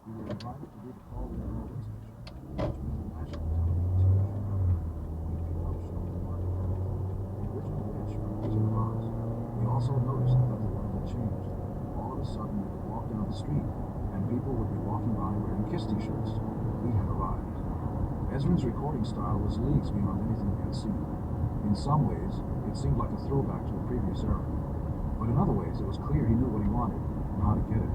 We were invited to do the Parkway railway station, which was a national television special happening when Peter was shown the market area, the original pitch from Wizard of Oz. We also noticed that the world had changed. All of a sudden, we could walk down the street, and people would be walking by wearing Kiss t-shirts. We had arrived. Ezrin's recording style was leagues beyond anything we had seen. In some ways, it seemed like a throwback to a previous era. But in other ways, it was clear he knew what he wanted and how to get it.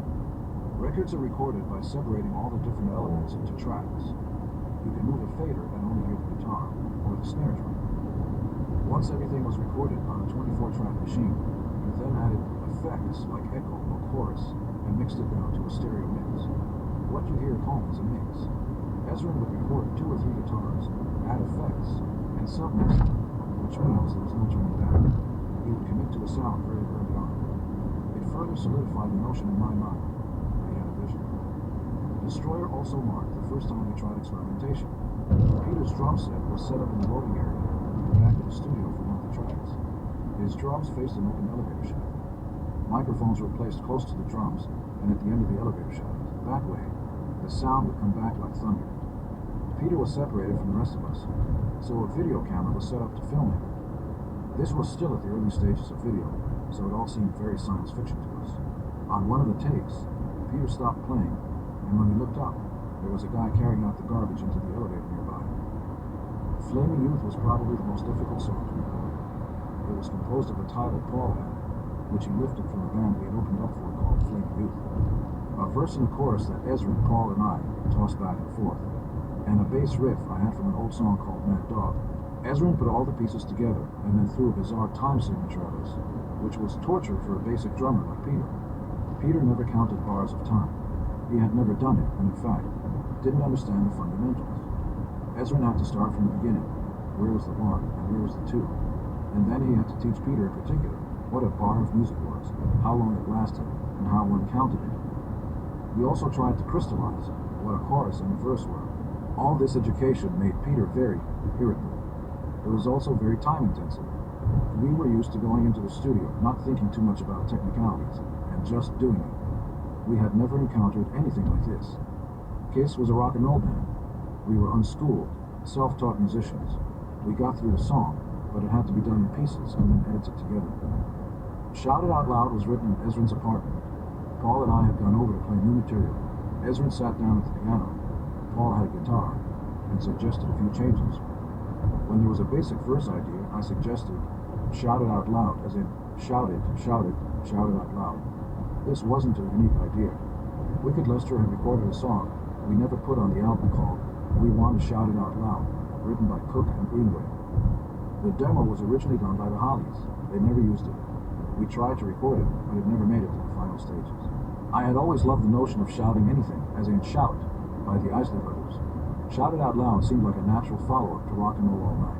Records are recorded by separating all the different elements into tracks. You can move a fader and only hear the guitar, or the snare drum. Once everything was recorded on a 24-track machine, you then added effects like echo or chorus and mixed it down to a stereo mix. What you hear at home is a mix. Ezrin would record 2 or 3 guitars, add effects, and submix them, which means there was no turning back. He would commit to a sound very early on. It further solidified the notion in my mind. I had a vision. Destroyer also marked the first time we tried experimentation. Peter's drum set was set up in the loading area at the back of the studio for one of the tracks. His drums faced an open elevator shaft. Microphones were placed close to the drums and at the end of the elevator shaft. That way, the sound would come back like thunder. Peter was separated from the rest of us, so a video camera was set up to film him. This was still at the early stages of video, so it all seemed very science fiction to us. On one of the takes, Peter stopped playing, and when we looked up, there was a guy carrying out the garbage into the elevator nearby. Flaming Youth was probably the most difficult song to record. It was composed of a title Paul had, which he lifted from a band we had opened up for called Flaming Youth. A verse and a chorus that Ezrin, Paul, and I tossed back and forth, and a bass riff I had from an old song called Mad Dog. Ezrin put all the pieces together and then threw a bizarre time signature at us, which was torture for a basic drummer like Peter. Peter never counted bars of time. He had never done it, and in fact, didn't understand the fundamentals. Ezrin had to start from the beginning. Where was the 1 and where was the 2? And then he had to teach Peter in particular what a bar of music was, how long it lasted, and how one counted it. We also tried to crystallize what a chorus and a verse were. All this education made Peter very irritable. It was also very time-intensive. We were used to going into the studio, not thinking too much about technicalities, and just doing it. We had never encountered anything like this. Kiss was a rock and roll band. We were unschooled, self-taught musicians. We got through the song, but it had to be done in pieces and then edited together. Shout It Out Loud was written in Ezrin's apartment. Paul and I had gone over to play new material. Ezrin sat down at the piano. Paul had a guitar and suggested a few changes. When there was a basic verse idea, I suggested shout it out loud, as in shout it, shout it, shout it out loud. This wasn't a unique idea. Wicked Lester had recorded a song we never put on the album called We Want to Shout It Out Loud, written by Cook and Greenway. The demo was originally done by the Hollies. They never used it. We tried to record it, but it never made it to the final stages. I had always loved the notion of shouting anything, as in Shout, by the Isley Brothers. Shout It Out Loud seemed like a natural follow-up to Rock and Roll All Night,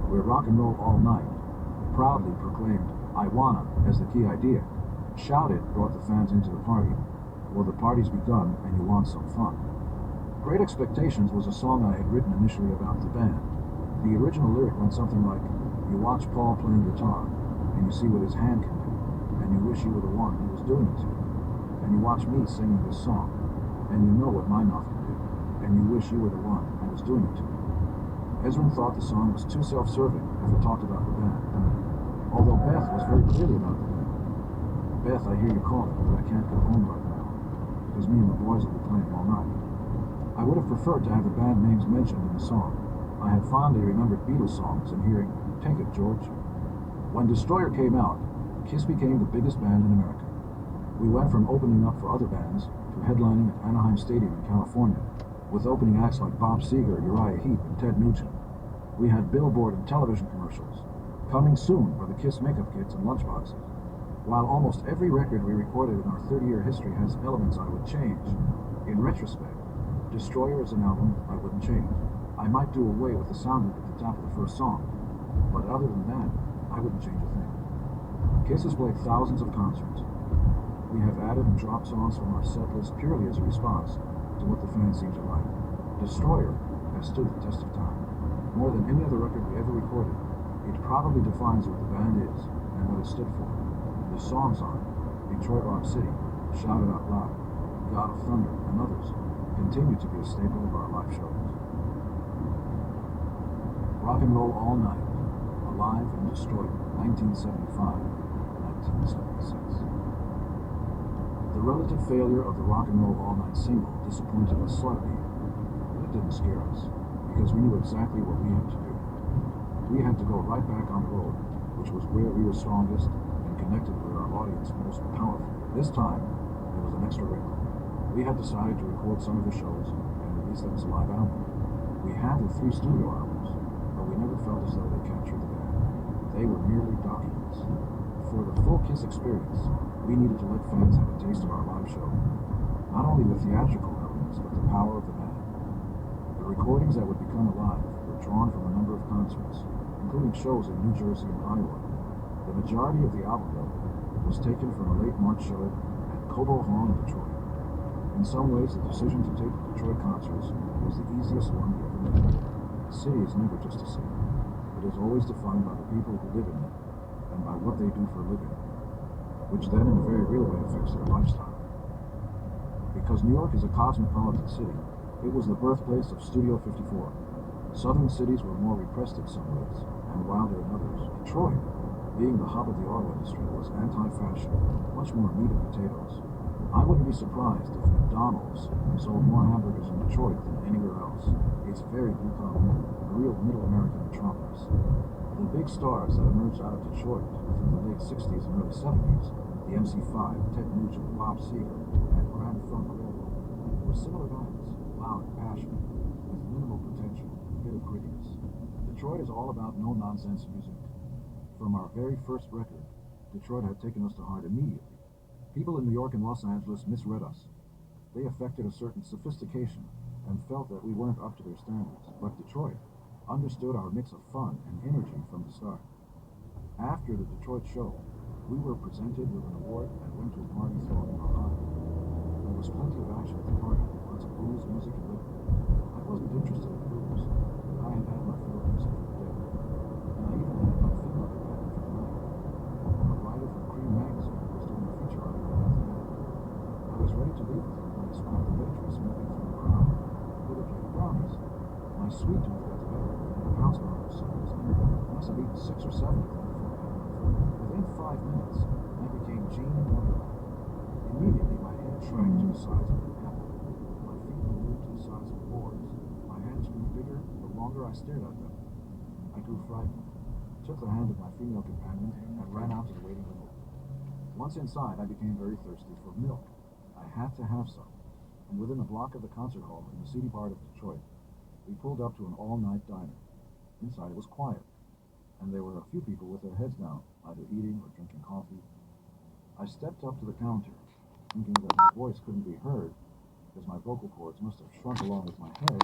where Rock and Roll All Night proudly proclaimed I wanna as the key idea. Shout It brought the fans into the party. Well, the party's begun and you want some fun. Great Expectations was a song I had written initially about the band. The original lyric went something like, you watch Paul playing guitar, and you see what his hand can do, and you wish you were the one he was doing it to. And you watch me singing this song, and you know what my mouth can do, and you wish you were the one I was doing it to. Ezrin thought the song was too self-serving if it talked about the band. Although Beth was very clearly about the band. Beth, I hear you calling, but I can't go home right now, because me and the boys will be playing all night. I would have preferred to have the band names mentioned in the song. I had fondly remembered Beatles songs and hearing, Take It, George. When Destroyer came out, Kiss became the biggest band in America. We went from opening up for other bands to headlining at Anaheim Stadium in California, with opening acts like Bob Seger, Uriah Heep, and Ted Nugent. We had billboard and television commercials. Coming soon were the Kiss makeup kits and lunchboxes. While almost every record we recorded in our 30-year history has elements I would change, in retrospect, Destroyer is an album I wouldn't change. I might do away with the sound loop at the top of the first song, but other than that, I wouldn't change a thing. Kiss has played thousands of concerts. We have added and dropped songs from our set list purely as a response to what the fans seem to like. Destroyer has stood the test of time. More than any other record we ever recorded, it probably defines what the band is and what it stood for. The songs are Detroit Rock City, Shout It Out Loud, God of Thunder, and others continue to be a staple of our live shows. Rock and Roll All Night, Alive and Destroyed, 1975-1976. The relative failure of the Rock and Roll All Night single disappointed us slightly, but it didn't scare us, because we knew exactly what we had to do. We had to go right back on the road, which was where we were strongest and connected with our audience most powerfully. This time, there was an extra wrinkle. We had decided to record some of the shows and release them as a live album. We had the 3 studio albums, but we never felt as though they captured the band. They were merely documents. For the full Kiss experience, we needed to let fans have a taste of our live show. Not only the theatrical elements, but the power of the band. The recordings that would become alive were drawn from a number of concerts, including shows in New Jersey and Iowa. The majority of the album, though, was taken from a late March show at Cobo Hall in Detroit. In some ways, the decision to take the Detroit concerts was the easiest one we ever made. A city is never just a city. It is always defined by the people who live in it and by what they do for a living, which then in a very real way affects their lifestyle. Because New York is a cosmopolitan city, it was the birthplace of Studio 54. Southern cities were more repressed in some ways, and wilder in others. Detroit, being the hub of the auto industry, was anti-fashion, much more meat and potatoes. I wouldn't be surprised if McDonald's sold more hamburgers in Detroit than anywhere else. It's very blue collar, a real middle American metropolis. The big stars that emerged out of Detroit through the late 60s and early 70s, the MC5, Ted Nugent, Bob Seger, and Grand Funk Railroad, were similar guys, loud and passionate, with minimal pretension, a bit of grittiness. Detroit is all about no-nonsense music. From our very first record, Detroit had taken us to heart immediately. People in New York and Los Angeles misread us. They affected a certain sophistication and felt that we weren't up to their standards. But Detroit understood our mix of fun and energy from the start. After the Detroit show, we were presented with an award and went to a party thrown in our honor. There was plenty of action at the party, lots of booze, music, and liquor. I wasn't interested in booze, but I had had my fill of music for the day, and I even had my female companion for the night. A writer from Cream magazine was doing a feature on me at the end. I was ready to leave with him when I spotted the waitress moving through the crowd with a plate of brownies. My sweet tooth got the better, and I pounced on her for some reason. I must have eaten 6 or 7 of them before I had enough. Within 5 minutes, I became Gene in Wonderland. Immediately, my head shrank to the size of an apple. My feet moved to the size of oars. My hands grew bigger the longer I stared at them. I grew frightened, took the hand of my female companion, and ran out to the waiting room. Once inside, I became very thirsty for milk. I had to have some, and within a block of the concert hall in the seedy part of Detroit, we pulled up to an all-night diner. Inside it was quiet, and there were a few people with their heads down, either eating or drinking coffee. I stepped up to the counter, thinking that my voice couldn't be heard because my vocal cords must have shrunk along with my head.